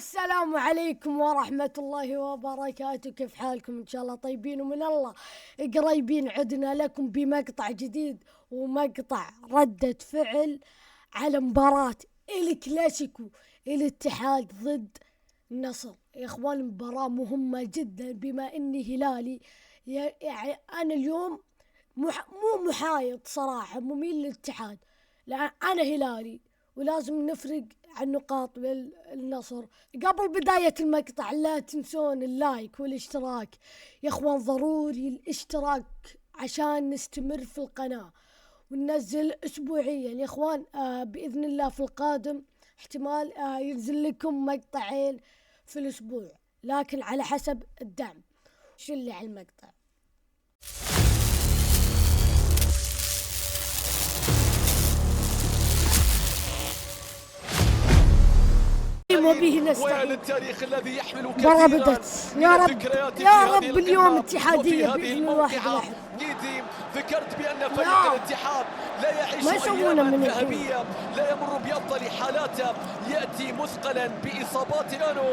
السلام عليكم ورحمة الله وبركاته. كيف حالكم؟ إن شاء الله طيبين ومن الله قريبين. عدنا لكم بمقطع جديد ومقطع ردة فعل على مباراة الكلاسيكو الاتحاد ضد النصر. يا إخوان مباراة مهمة جدا، بما إني هلالي يعني أنا اليوم مو محايد صراحة، مميل للاتحاد، لأن أنا هلالي ولازم نفرق عن نقاط بالنصر. قبل بداية المقطع لا تنسون اللايك والاشتراك يا اخوان، ضروري الاشتراك عشان نستمر في القناة وننزل اسبوعيا يا اخوان. باذن الله في القادم احتمال ينزل لكم مقطعين في الاسبوع، لكن على حسب الدعم. شو اللي على المقطع؟ وبه نستعين. التاريخ الذي يحمل كثيرا بدت يا رب يا رب اليوم اتحادية بإذن واحد. نيدي ذكرت بأن فريق الاتحاد لا يعيش أياما ذهبية، لا يمر بأفضل حالاته، يأتي مثقلا بإصابات أنو.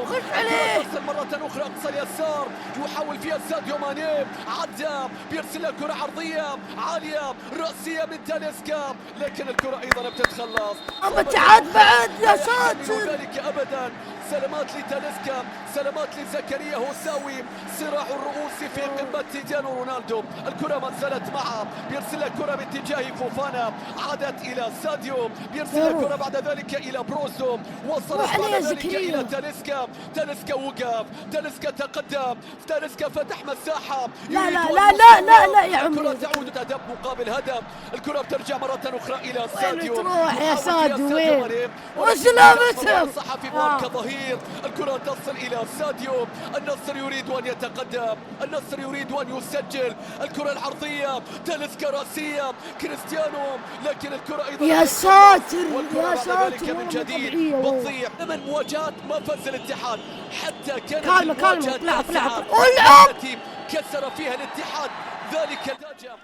يرسل مرة أخرى أقصى اليسار، يحاول فيها ساديو ماني، عدى بيرسل كرة عرضية عالية رأسية من تاليسكا، لكن الكرة أيضا لم تتخلص. الاتحاد بعد يا ساتر. ذلك أبدا. سلامات لتاليسكا، سلامات لزكريا هوساوي، صراع الرؤوس في قمة كريستيانو رونالدو. الكرة ما زالت معه، بيرسل كرة باتجاه فوفانا، عادت إلى ساديو، بيرسل كرة بعد ذلك إلى بروسو، وصلت بعد ذلك إلى تاليسكا. تاليسكا وقف، تاليسكا تقدم، تاليسكا فتح مساحة. لا لا لا لا لا لا يا عمي، الكرة تعود هدف مقابل هدف. الكرة بترجع مرة أخرى إلى ساديو. وين تروح يا ساديو؟ وين وسلامتهم؟ صحفي كظهير. الكرة تصل إلى ساديو. النصر يريد أن يتقدم، النصر يريد أن يسجل. الكرة العرضية تاليسكا رأسية كريستيانو، لكن الكرة أيضا يا ساتر يا ساتر من جديد بتضيع. ثمان مواجهات ما فاز الاتحاد، حتى كانت كلمة العب التي كسر فيها الاتحاد ذلك الهجم.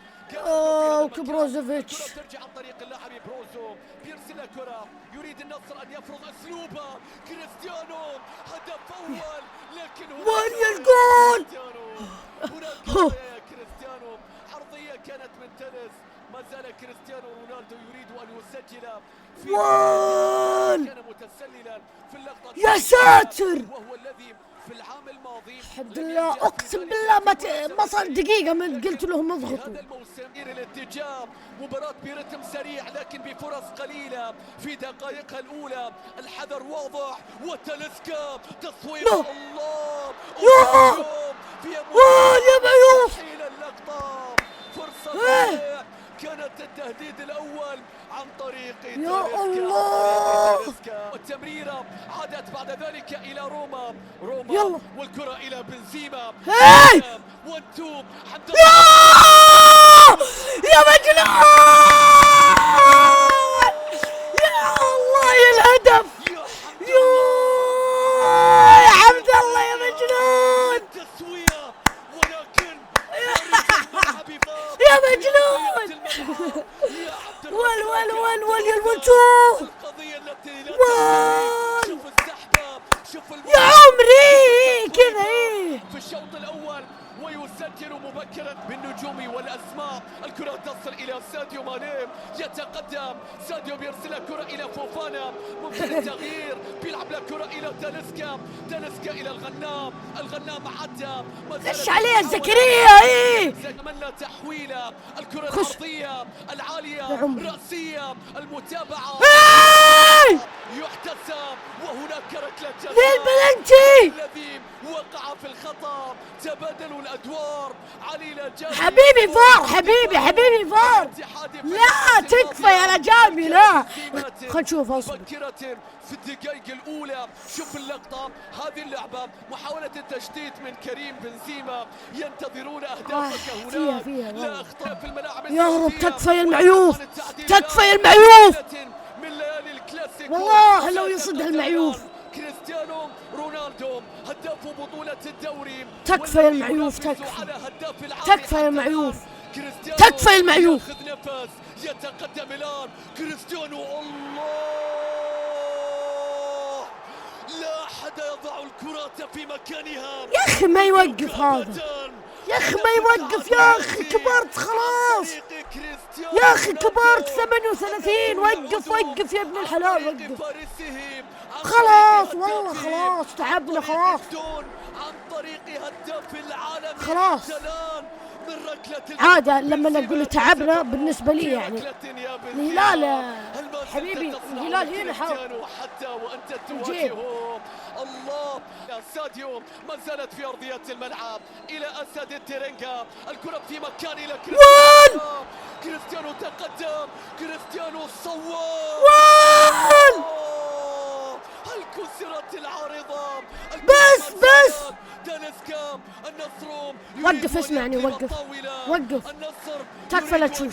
كبروزوفيتش ترجع عن طريق اللاعب بروزو، بيرسل كرة، يريد النصر أن يفرض أسلوبه. كريستيانو هدف أول، لكن وين الجول؟ هناك كريستيانو عرضية كانت من تنس. ما زال كريستيانو رونالدو يريد أن يسجل في كان متسللا في اللقطة يا ساتر، وهو الذي في العام الماضي الحمد لله اقسم بالله ما صار دقيقة من قلت لهم اضغطوا. هذا الموسم إلى الاتجاه، مباراة برتم سريع لكن بفرص قليلة في دقائقها الأولى. الحذر واضح، وتاليسكا تصويب. الله يا معيوف إلى اللقطة، فرصة كانت التهديد الأول عن طريق يا الله. والتمريرة عادت بعد ذلك إلى روما يلا. والكرة إلى بنزيما. وانتو يا مجنون، يا الله يا الهدف، يا عبد الله يا مجنون، يا مجنون. ول يا الوجوه، يا عمري كذا في الشوط الأول، ويسجل مبكرا بالنجوم والأسماء. الكرة تصل إلى ساديو ماني، يتقدم ساديو، بيرسل كرة إلى فوفانا، ممكن التغيير، بيلعب كرة إلى تاليسكا، تاليسكا إلى الغنام، الغنام عدى، خش عليه زكريا. تمنى تحويله. الكرة العرضية العالية رأسية، المتابعة يحتسب، وهناك ركلة للبلنتي الذي وقع في الخطأ. تبادلوا الأدوار. علي لاجامي حبيبي فار، حبيبي فار، لا تكفى يا لاجامي، لا. خل نشوف اصبر. في الدقائق الأولى، شوف اللقطة، هذه اللعبة محاولة التشتيت من كريم بنزيما، ينتظرون أهدافك هناك. لا أخطاء في الملاعب. يا رب تكفى يا المعيوف، تكفى يا المعيوف، من ليالي الكلاسيكو والله لو يصدها المعيوف. كريستيانو رونالدو هداف بطولة الدوري. تكفى يا المعيوف، تكفى يا المعيوف، تكفى يا المعيوف. ياخذ نفس، يتقدم الآن كريستيانو. الله لا أحد يضع الكرة في مكانها. يا أخي ما يوقف هذا، يا أخي ما يوقف، يا أخي كبرت خلاص، يا أخي كبرت 38، وقف وقف يا ابن الحلال وقف خلاص، والله خلاص تعبنا خلاص، عن طريق هداف العالم خلاص عادة لما نقول تعبنا بالنسبة لي يعني الهلال حبيبي، الهلال هنا حتى وانت تواجهه. الله يا ساديو ما زالت في ارضية الملعب الى اسد الترنجا، الكرة في مكان الى كريستيانو تقدم، كريستيانو صواب، هل كسرت العارضة؟ بس تاليسكا النصر وقف، اسمعني وقف تكفى لا تشوت،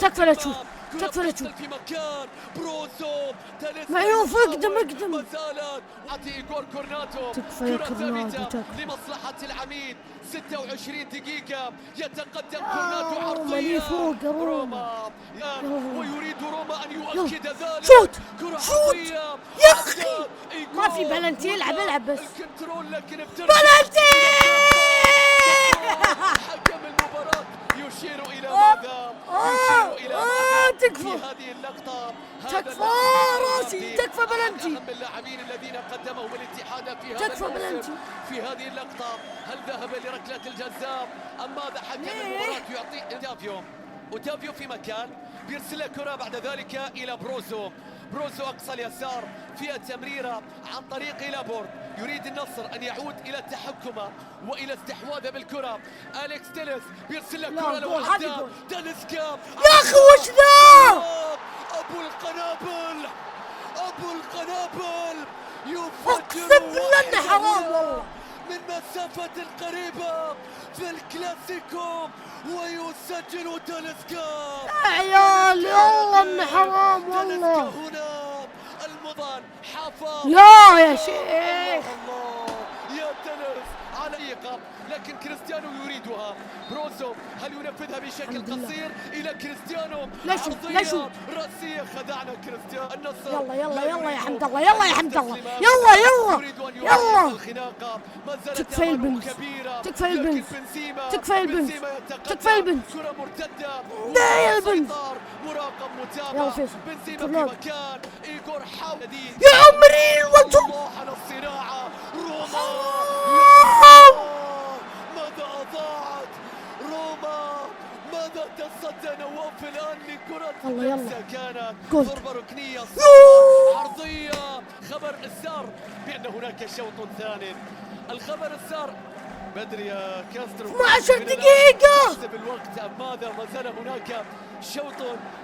تكفى لا تشوت، تكفى لا تشوت في مكان بروزو. معيوف اقدم ما زالت إيغور كورناتو، تكفى يا كرة كورناتو ثابتة تكفى. لمصلحة العميد. 26 دقيقة يتقدم روما كورناتو لي عرضية فوق روما ويريد روما أن يؤكد ذلك. شوت كرة شوت عرضية يا أخي ما في بلنتي، العب بس الكنترول، لكن بلنتي. حكم المباراة يشير إلى ماذا؟ يشير إلى ماذا تكفى في هذه اللقطة؟ تكفى راسي، تكفى بلنتي، أهم اللاعبين الذين قدمهم الاتحاد في هذا تكفى بلنتي في هذه اللقطة. هل ذهب لركلة الجزاء أم ماذا؟ حكم المباراة يعطي أوتافيو في مكان، بيرسل كرة بعد ذلك إلى بروزو أقصى اليسار في التمريرة عن طريق لابورت. يريد النصر أن يعود إلى التحكم وإلى استحواذه بالكرة. أليكس تيليس بيرسل كرة لوحده، تاليسكا يا أخي وش ذا؟ أبو القنابل أقسم بالله إنه حرام والله من مسافة قريبة في الكلاسيكو، ويسجل تاليسكا. يا عيال والله إنه حرام والله. هنا المضان حافظ لا يا شيخ، الله يا تلس على دقيقة، لكن كريستيانو يريدها. بروزو هل ينفذها بشكل قصير إلى كريستيانو؟ لا شوف رأسية، خدعنا كريستيانو. النصر يلا يا حمد الله، يلا يا حمد الله، يلا تكفى البنز، تكفى البنز، تكفى البنز، تكفى البنز، كرة مرتدة، لا يا البنز، مراقب متابع. يلا فيصل بنزيما في مكان إيغور حاول يا عمري الله على الصناعة. روما ماذا أضاعت روما؟ ماذا تصدى نواف الآن لكرة يلا كانت ضربة ركنية عرضية. خبر السار بأن هناك شوط ثاني. الخبر السار بدري يا كاسترو 12 دقيقة بالوقت أم ماذا؟ ما زال هناك شوط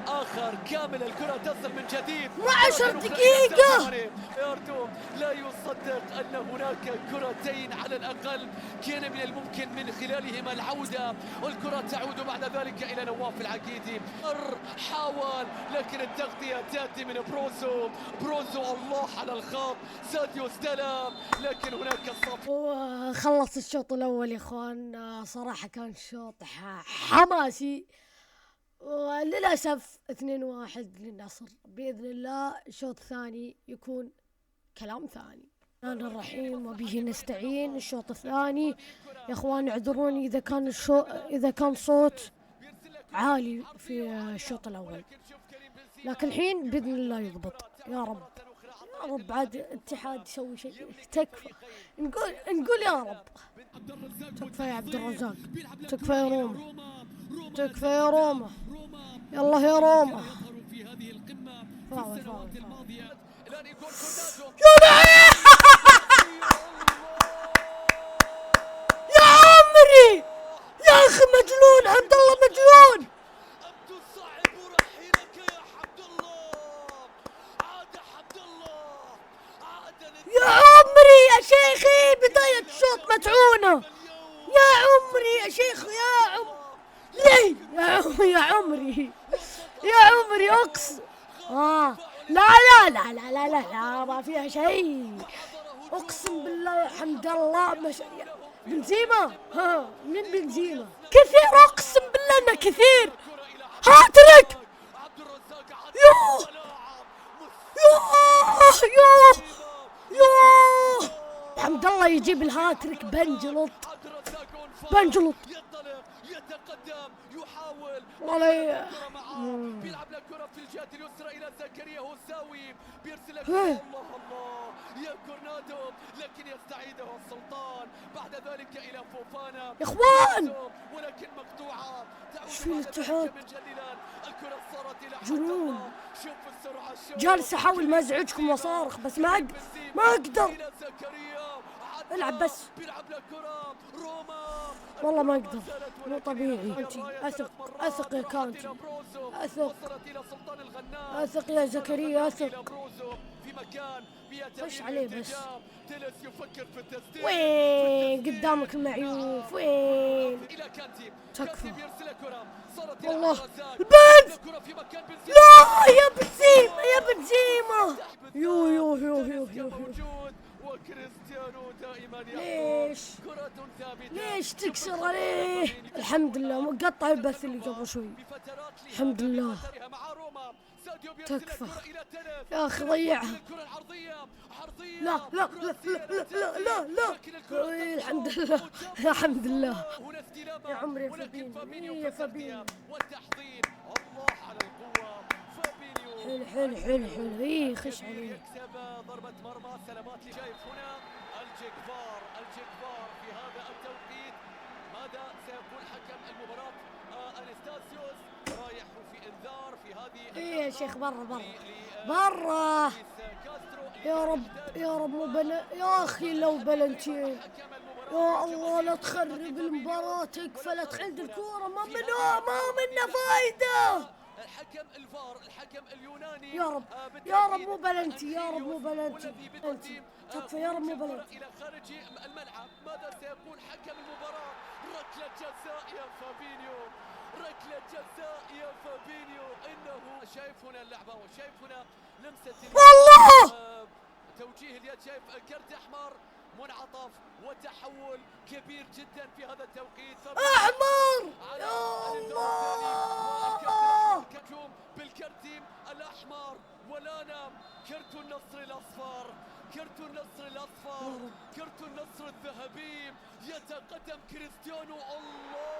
آخر كامل، الكرة تصل من جديد 12 دقيقة. يارتو لا يصدق أن هناك كرتين على الأقل كان من الممكن من خلالهما العودة، والكرة تعود بعد ذلك إلى نواف العقيدي. حاول لكن التغطية تأتي من بروزو الله على الخط. ساديو استلم لكن هناك الصف. خلص الشوط الأول يا إخوان، صراحة كان شوط حماسي، وللأسف 2-1 للنصر. بإذن الله الشوط الثاني يكون كلام ثاني. الرحمن الرحيم وبه نستعين. الشوط الثاني يا إخوان اعذروني إذا كان صوت عالي في الشوط الأول، لكن الحين بإذن الله يضبط يا رب. يا رب عاد الاتحاد يسوي شيء، تكفى نقول يا رب. تكفى يا عبد الرزاق، تكفى يا روما، تكفى يا روما، يلا يا روما. فاول يا عمري يا اخي مجنون، عبد الله مجنون. يا عمري يا شيخي بداية الشوط متعونة. يا عمري يا شيخ، يا عمري اقسم. لا ما فيها شيء، اقسم بالله يا حمد الله. بنزيما، من بنزيما كثير، اقسم بالله انه كثير. هاتريك. يوه حمد الله يجيب الهاتريك. بنجلط بنجلط ينطلق يتقدم يحاول والله. بيلعب الكرة في الجهة اليسرى إلى زكريا هوساوي بيرسل الله الله يا كورنادو لكن يستعيده السلطان بعد ذلك إلى فوفانا يا اخوان ولكن مقطوعة ايش في الاتحاد؟ الكرة صارت إلى جنون. شوف السرعة جالس احاول ما ازعجكم واصارخ بس ما اقدر. العب بس. والله ما اقدر مو طبيعي. اثق يا كانتي، اثق يا زكريا، اثق. خش عليه بس. وين قدامك المعيوف؟ وين؟ تكفى والله. البنز لا يا بنزيما يا بنزيما. يو يو يو يو يو وكريستيانو دائما ليش تكسر عليه؟ الحمد لله مقطع البث اللي قبل شوي. الحمد لله تكفى يا اخي ضيعها. لا لا لا لا لا لا لا. الحمد لله الحمد لله يا عمري يا فابينيو يا فابينيو. حلو حلو حلو حلو. ايه خش عليه. ضربة مرمى سلامات لي. شايف هنا الجيكفار في هذا التوقيت ماذا سيقول حكم المباراة؟ انستاسيوس رايح في انذار في هذه. ايه يا شيخ برا برا. يا رب يا رب مو يا اخي لو بلنتين. يا الله لا تخرب المباراة تكفى. لا تخلد الكورة ما منه فايدة. الحكم الفار الحكم اليوناني يا رب مو بلنتي. يا رب مو بلنتي. تكفى يا رب مو بلنتي. الى خارج الملعب. ماذا سيقول حكم المباراة؟ ركلة جزاء يا فابينيو. ركلة جزاء يا فابينيو. انه شايف هنا اللعبة وشايف هنا لمسة والله توجيه اليد. شايف كرت احمر منعطف وتحول كبير جدا في هذا التوقيت. احمر يا الله. بالكرت الاحمر ولانا كرت النصر الاصفر. كرت النصر الاصفر. كرت النصر الذهبي. يتقدم كريستيانو. الله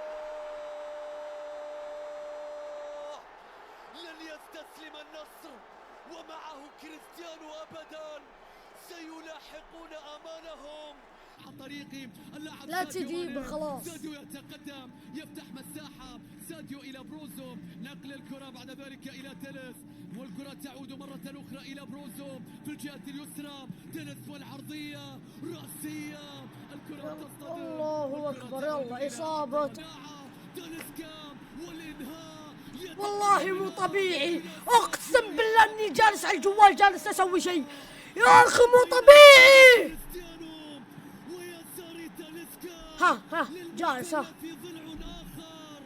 لن يستسلم النصر ومعه كريستيانو ابدا. سيلاحقون امانهم عن طريق اللاعب. لا تجيبه خلاص. ساديو يتقدم يفتح مساحة. ساديو إلى بروزو. نقل الكرة بعد ذلك إلى تلس والكرة تعود مرة أخرى إلى بروزو في الجهة اليسرى. تلس والعرضية رأسية. الكرة تصطدم. الله أكبر. يلا إصابة. تلسكا والإنهاء. والله مو طبيعي. أقسم بالله إني جالس على الجوال جالس أسوي شيء. يا أخي مو طبيعي. ها جالس في ضلع آخر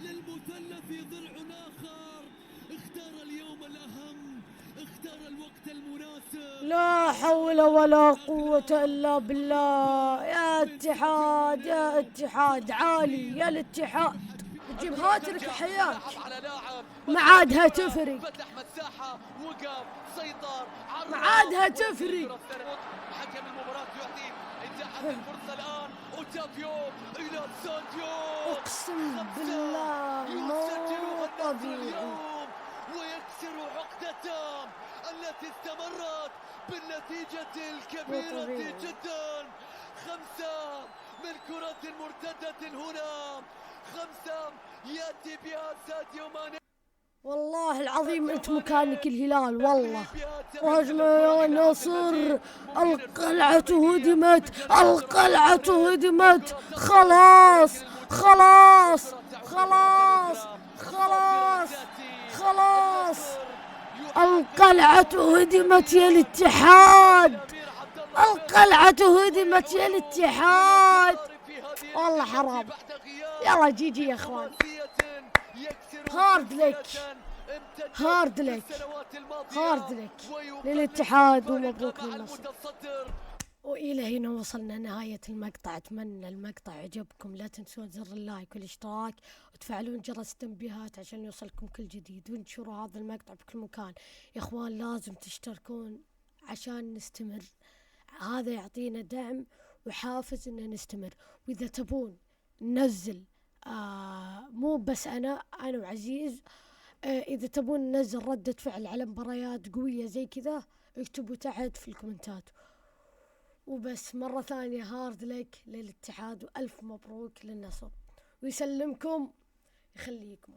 للمثلث في ضلع آخر. اختار اليوم الأهم. اختار الوقت المناسب. لا حول ولا قوة إلا بالله. يا اتحاد يا اتحاد عالي يا الاتحاد. تجيب هاترك حياك ما عادها تفرق. فتح مساحة وقف سيطر. ما عادها تفرق. حكم المباراة يعطي اتاحت الفرصة الآن. اوتافيو إلى ساديو. أقسم بالله مو طبيعي. ويكسر عقدته التي استمرت بالنتيجة الكبيرة جدا. 5 من كرة مرتدة هنا. 5 يأتي بها ساديو ماني. والله العظيم انت مكانك الهلال. والله وهجمة يا نصر. القلعة هدمت. القلعة هدمت. خلاص خلاص خلاص خلاص خلاص. القلعة هدمت يا الاتحاد. القلعة هدمت يا الاتحاد. والله حرام. يلا جي يا اخوان. هارد لك هارد لك هارد لك للاتحاد ومبروك للنصر. وإلى هنا وصلنا نهاية المقطع. أتمنى المقطع عجبكم. لا تنسون زر اللايك والاشتراك وتفعلون جرس التنبيهات عشان يوصلكم كل جديد. وانشروا هذا المقطع بكل مكان يا اخوان. لازم تشتركون عشان نستمر هذا يعطينا دعم وحافز إن نستمر. وإذا تبون ننزل مو بس أنا وعزيز، إذا تبون ننزل ردة فعل على مباريات قوية زي كذا اكتبوا تحت في الكومنتات. وبس مرة ثانية هارد لك للاتحاد وألف مبروك للنصر، ويسلمكم يخليكم.